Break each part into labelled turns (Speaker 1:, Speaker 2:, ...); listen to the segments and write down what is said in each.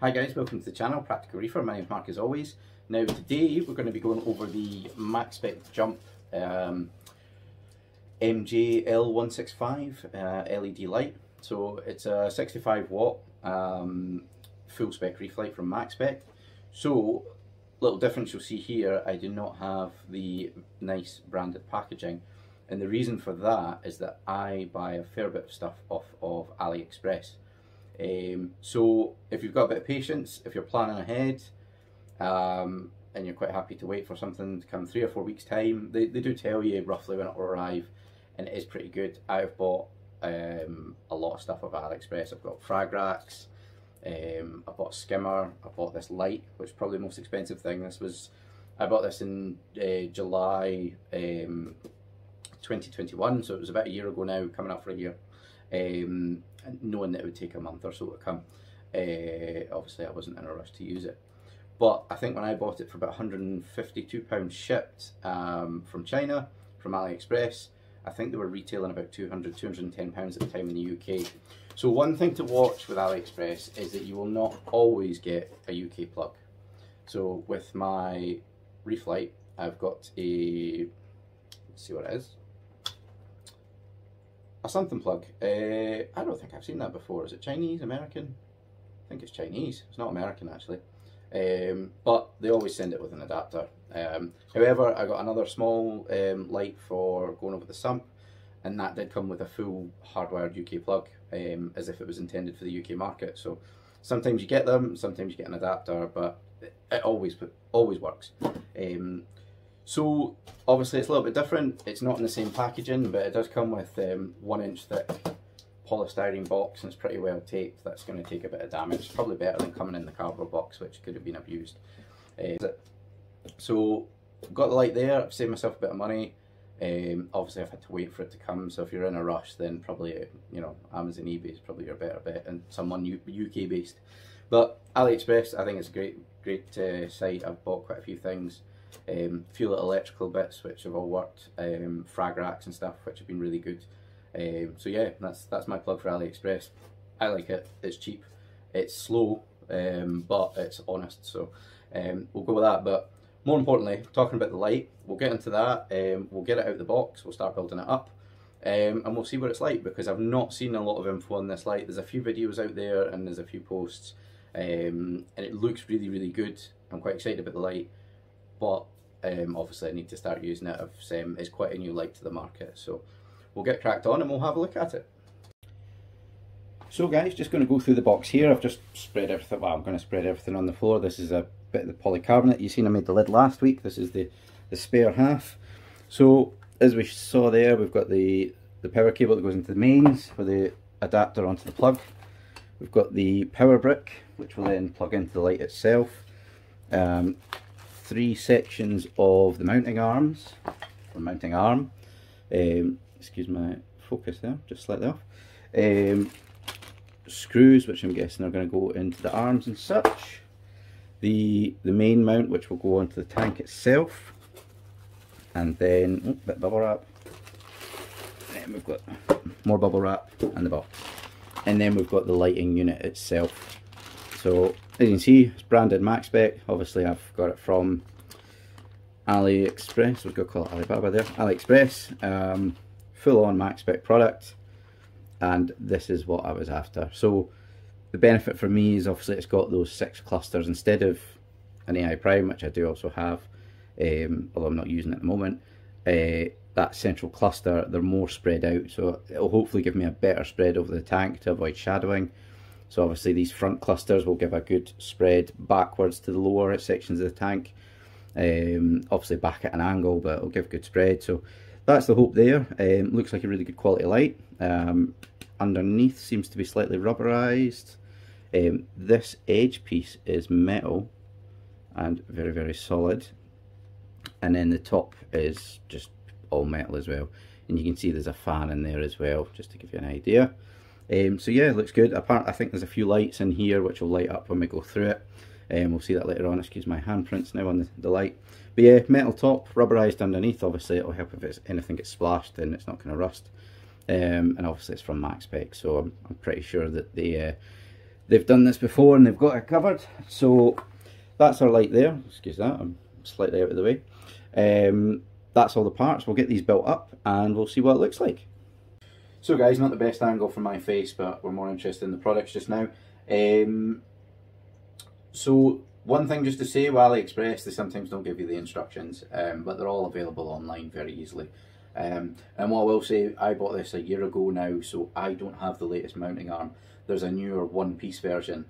Speaker 1: Hi guys, welcome to the channel, Practical Reefer. My name's Mark as always. Now today we're going to be going over the Maxspect Jump MJ-L165 LED light. So it's a 65 watt full spec reef light from Maxspect. So little difference you'll see here, I do not have the nice branded packaging, and the reason for that is that I buy a fair bit of stuff off of AliExpress. So if you've got a bit of patience, if you're planning ahead and you're quite happy to wait for something to come 3 or 4 weeks time, they do tell you roughly when it will arrive, and it is pretty good. I've bought a lot of stuff off AliExpress. I've got frag racks, I bought a skimmer, I bought this light, which is probably the most expensive thing. I bought this in July 2021, so it was about a year ago now, coming up for a year. Knowing that it would take a month or so to come. Obviously I wasn't in a rush to use it, but I think when I bought it for about £152 shipped from China, from AliExpress, I think they were retailing about £200, £210 at the time in the UK. So one thing to watch with AliExpress is that you will not always get a UK plug. So with my reef light, I've got a, let's see what it is, a something plug. I don't think I've seen that before. Is it Chinese, American? I think it's Chinese. It's not American actually. But they always send it with an adapter. However, I got another small light for going over the sump, and that did come with a full hardwired UK plug, as if it was intended for the UK market. So sometimes you get them, sometimes you get an adapter, but it always works. So obviously it's a little bit different. It's not in the same packaging, but it does come with 1 inch thick polystyrene box, and it's pretty well taped. That's going to take a bit of damage. It's probably better than coming in the cardboard box, which could have been abused. So I've got the light there. I've saved myself a bit of money. Obviously I've had to wait for it to come, so if you're in a rush, then probably, you know, Amazon, eBay is probably your better bet, and someone UK based. But AliExpress, I think it's a great site. I've bought quite a few things. A few little electrical bits which have all worked, frag racks and stuff which have been really good. So yeah, that's my plug for AliExpress. I like it. It's cheap, it's slow, but it's honest. So we'll go with that. But more importantly, talking about the light, we'll get into that. We'll get it out of the box. We'll start building it up, and we'll see what it's like, because I've not seen a lot of info on this light. There's a few videos out there and there's a few posts, and it looks really good. I'm quite excited about the light. But obviously I need to start using it. It's quite a new light to the market, so we'll get cracked on and we'll have a look at it. So guys, just going to go through the box here. I've just spread everything, well, I'm going to spread everything on the floor. This is a bit of the polycarbonate. You've seen I made the lid last week. This is the spare half. So as we saw there, we've got the power cable that goes into the mains for the adapter onto the plug. We've got the power brick, which will then plug into the light itself. 3 sections of the mounting arms, or mounting arm. Excuse my focus there, just slightly off. Screws, which I'm guessing are going to go into the arms and such. The main mount, which will go onto the tank itself. And then, oh, bit of bubble wrap. Then we've got more bubble wrap and the box. And then we've got the lighting unit itself. So as you can see, it's branded Maxspect. Obviously I've got it from AliExpress. We've got to call it Alibaba there. AliExpress, full on Maxspect product, and this is what I was after. So the benefit for me is obviously it's got those 6 clusters instead of an AI Prime, which I do also have, although I'm not using it at the moment. That central cluster, they're more spread out, so it'll hopefully give me a better spread over the tank to avoid shadowing. So obviously these front clusters will give a good spread backwards to the lower sections of the tank. Obviously back at an angle, but it'll give good spread. So that's the hope there. Looks like a really good quality light. Underneath seems to be slightly rubberized. This edge piece is metal and very solid. And then the top is just all metal as well. And you can see there's a fan in there as well, just to give you an idea. So yeah, it looks good. I think there's a few lights in here which will light up when we go through it. We'll see that later on. Excuse my handprints now on the light. But yeah, metal top, rubberized underneath. Obviously it'll help if anything gets splashed, then it's not going to rust. And obviously it's from Maxspect, so I'm pretty sure that the they've done this before and they've got it covered. So that's our light there. Excuse that, I'm slightly out of the way. That's all the parts. We'll get these built up and we'll see what it looks like. So guys, not the best angle for my face, but we're more interested in the products just now. So one thing just to say, with AliExpress, they sometimes don't give you the instructions, but they're all available online very easily. And what I will say, I bought this a year ago now, so I don't have the latest mounting arm. There's a newer one-piece version.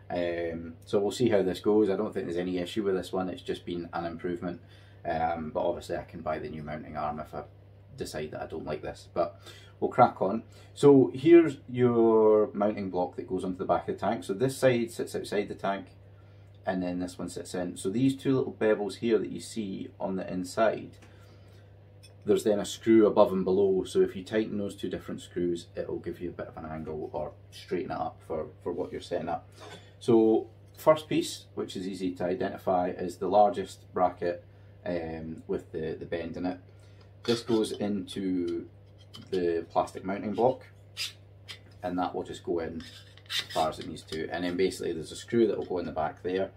Speaker 1: So we'll see how this goes. I don't think there's any issue with this one, it's just been an improvement. But obviously I can buy the new mounting arm if I decide that I don't like this. But we'll crack on. So here's your mounting block that goes onto the back of the tank. So this side sits outside the tank, and then this one sits in. So these two little bevels here that you see on the inside, there's then a screw above and below. So if you tighten those two different screws, it'll give you a bit of an angle or straighten it up for what you're setting up. So first piece, which is easy to identify, is the largest bracket with the bend in it. This goes into the plastic mounting block, and that will just go in as far as it needs to. And then basically there's a screw that will go in the back there.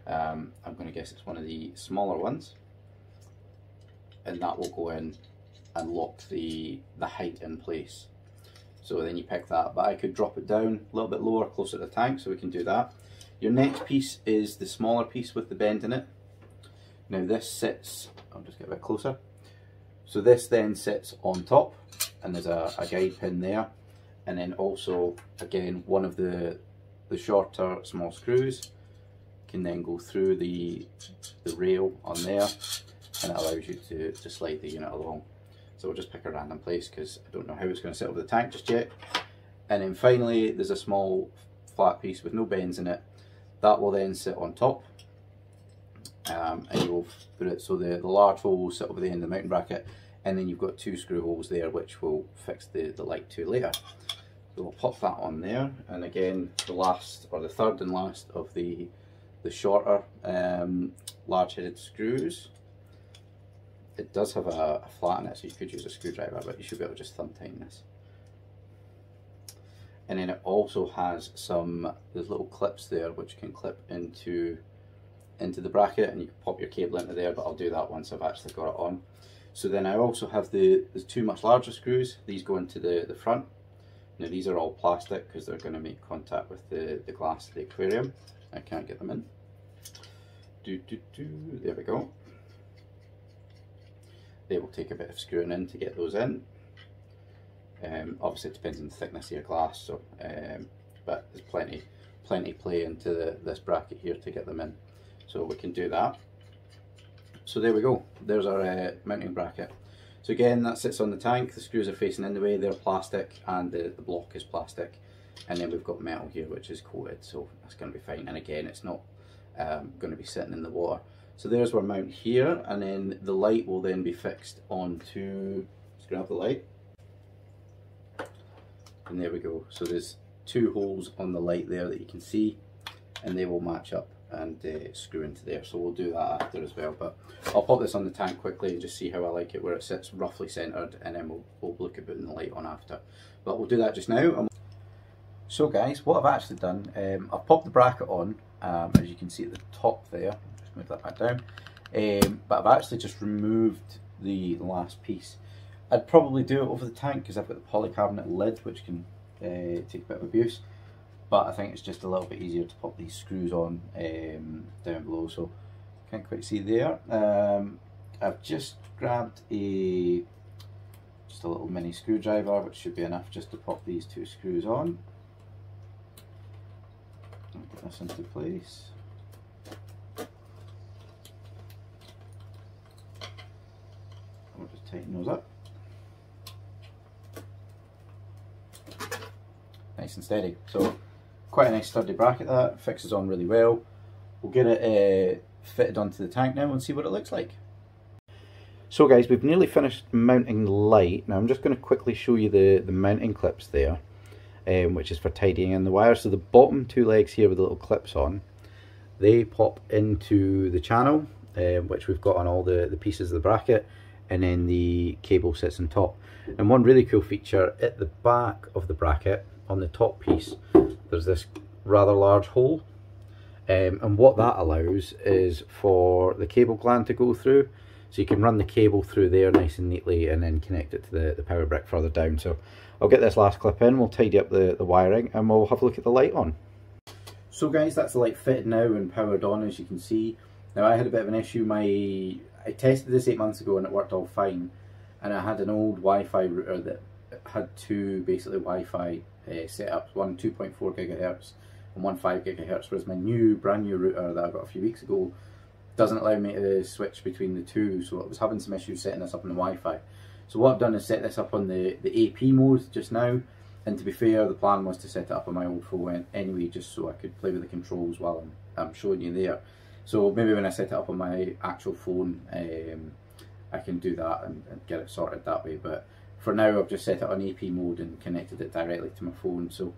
Speaker 1: I'm going to guess it's one of the smaller ones, and that will go in and lock the height in place. So then you pick that, but I could drop it down a little bit lower, closer to the tank, so we can do that. Your next piece is the smaller piece with the bend in it. Now this sits, I'll just get a bit closer. So this then sits on top, and there's a guide pin there, and then also again one of the shorter small screws can then go through the rail on there, and it allows you to slide the unit along. So we'll just pick a random place because I don't know how it's going to sit over the tank just yet. And then finally there's a small flat piece with no bends in it that will then sit on top, and you'll put it so the large hole will sit over the end of the mounting bracket, and then you've got two screw holes there which will fix the light to later. So we'll pop that on there, and again the last, or the third and last of the shorter large headed screws. It does have a flat in it, so you could use a screwdriver, but you should be able to just thumb tighten this. And then it also has there's little clips there which can clip into the bracket, and you can pop your cable into there, but I'll do that once I've actually got it on. So then I also have the two much larger screws. These go into the front. Now these are all plastic because they're going to make contact with the glass of the aquarium. I can't get them in. There we go. They will take a bit of screwing in to get those in. Obviously it depends on the thickness of your glass, so but there's plenty play into this bracket here to get them in, so we can do that. So there we go, there's our mounting bracket. So again, that sits on the tank, the screws are facing in the way, they're plastic, and the block is plastic, and then we've got metal here which is coated, so that's going to be fine. And again, it's not going to be sitting in the water. So there's our mount here, and then the light will then be fixed onto, let's grab the light, and there we go. So there's two holes on the light there that you can see, and they will match up and screw into there. So we'll do that after as well, but I'll pop this on the tank quickly and just see how I like it, where it sits roughly centered, and then we'll look at putting the light on after. But we'll do that just now. So guys, what I've actually done, I've popped the bracket on, as you can see at the top there. Just move that back down. But I've actually just removed the last piece. I'd probably do it over the tank because I've got the polycarbonate lid, which can take a bit of abuse. But I think it's just a little bit easier to pop these screws on down below, so can't quite see there. I've just grabbed just a little mini screwdriver, which should be enough just to pop these two screws on. I'll get this into place. We'll just tighten those up. Nice and steady. So quite a nice sturdy bracket, that fixes on really well. We'll get it fitted onto the tank now and see what it looks like. So guys, we've nearly finished mounting the light. Now I'm just going to quickly show you the mounting clips there, which is for tidying in the wire. So the bottom two legs here with the little clips on, they pop into the channel, which we've got on all the pieces of the bracket, and then the cable sits on top. And one really cool feature, at the back of the bracket, on the top piece, there's this rather large hole. And what that allows is for the cable gland to go through, so you can run the cable through there nice and neatly and then connect it to the power brick further down. So I'll get this last clip in, we'll tidy up the wiring, and we'll have a look at the light on. So guys, that's the light fitted now and powered on, as you can see. Now I had a bit of an issue. I tested this 8 months ago and it worked all fine, and I had an old Wi-Fi router that had two basically Wi-Fi setups, one 2.4 gigahertz and one 5 gigahertz, whereas my brand new router that I got a few weeks ago doesn't allow me to switch between the two, so I was having some issues setting this up on the Wi-Fi. So what I've done is set this up on the AP mode just now, and to be fair, the plan was to set it up on my old phone anyway, just so I could play with the controls while I'm showing you there. So maybe when I set it up on my actual phone, I can do that and get it sorted that way, but for now I've just set it on AP mode and connected it directly to my phone. So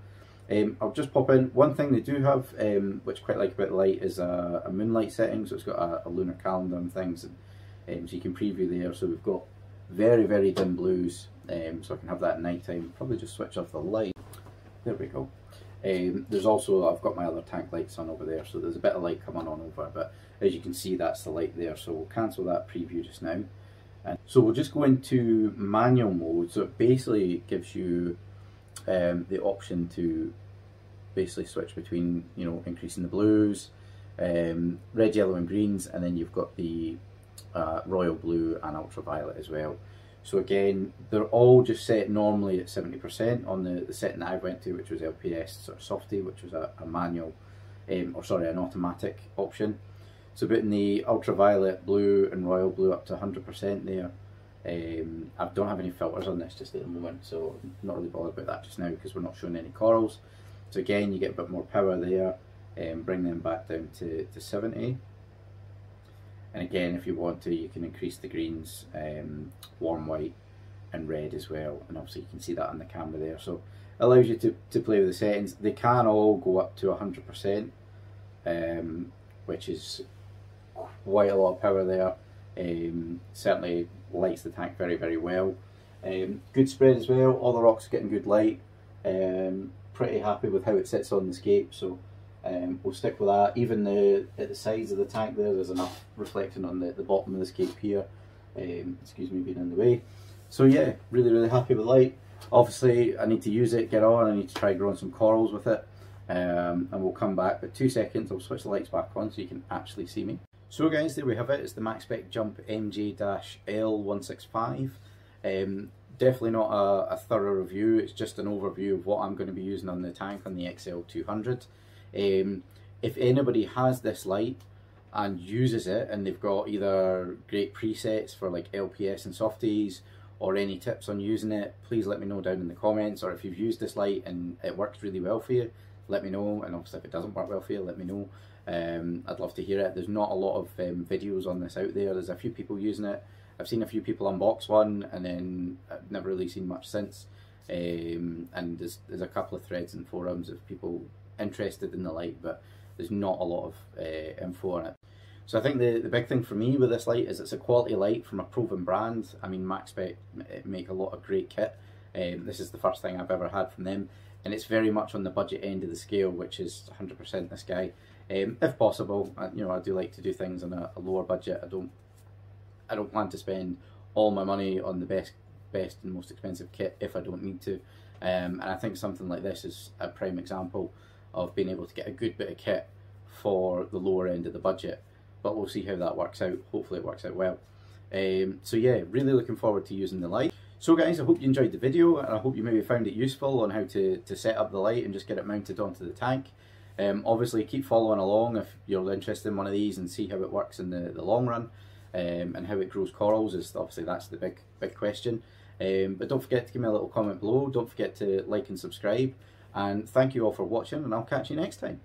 Speaker 1: I'll just pop in. One thing they do have, which I quite like about the light, is a moonlight setting, so it's got a lunar calendar and things, and so you can preview there. So we've got very, very dim blues, so I can have that at night time. Probably just switch off the light. There we go. There's also, I've got my other tank lights on over there, so there's a bit of light coming on over, but as you can see, that's the light there. So we'll cancel that preview just now. And so we'll just go into manual mode. So it basically gives you the option to basically switch between, you know, increasing the blues, red, yellow and greens, and then you've got the royal blue and ultraviolet as well. So again, they're all just set normally at 70% on the setting that I went to, which was LPS or Softie, which was a manual, or sorry, an automatic option. So putting the ultraviolet blue and royal blue up to 100% there. I don't have any filters on this just at the moment, so I'm not really bothered about that just now because we're not showing any corals. So again, you get a bit more power there, bring them back down to 70. And again, if you want to, you can increase the greens, warm white and red as well. And obviously you can see that on the camera there. So it allows you to play with the settings. They can all go up to 100%, which is quite a lot of power there. Certainly lights the tank very, very well. Good spread as well. All the rocks are getting good light. Pretty happy with how it sits on the scape, so we'll stick with that. Even at the sides of the tank there's enough reflecting on the bottom of the scape here. Excuse me being in the way. So yeah, really, really happy with light. Obviously I need to use it, get on, I need to try growing some corals with it, and we'll come back. But 2 seconds, I'll switch the lights back on so you can actually see me. So guys, there we have it. It's the Maxspect Jump MJ-L165. Definitely not a thorough review, it's just an overview of what I'm going to be using on the tank on the XL200. If anybody has this light and uses it and they've got either great presets for like LPS and Softies or any tips on using it, please let me know down in the comments. Or if you've used this light and it works really well for you, let me know. And obviously if it doesn't work well for you, let me know. I'd love to hear it. There's not a lot of videos on this out there. There's a few people using it. I've seen a few people unbox one, and then I've never really seen much since. And there's a couple of threads and forums of people interested in the light, but there's not a lot of info on it. So I think the big thing for me with this light is it's a quality light from a proven brand. I mean, Maxspect make a lot of great kit. This is the first thing I've ever had from them, and it's very much on the budget end of the scale, which is 100% this guy. If possible, you know, I do like to do things on a lower budget. I don't plan to spend all my money on the best and most expensive kit if I don't need to. And I think something like this is a prime example of being able to get a good bit of kit for the lower end of the budget. But we'll see how that works out. Hopefully it works out well. So yeah, really looking forward to using the light. So guys, I hope you enjoyed the video, and I hope you maybe found it useful on how to set up the light and just get it mounted onto the tank. Obviously keep following along if you're interested in one of these and see how it works in the long run. And how it grows corals is obviously that's the big question. But don't forget to give me a little comment below. Don't forget to like and subscribe. And thank you all for watching, and I'll catch you next time.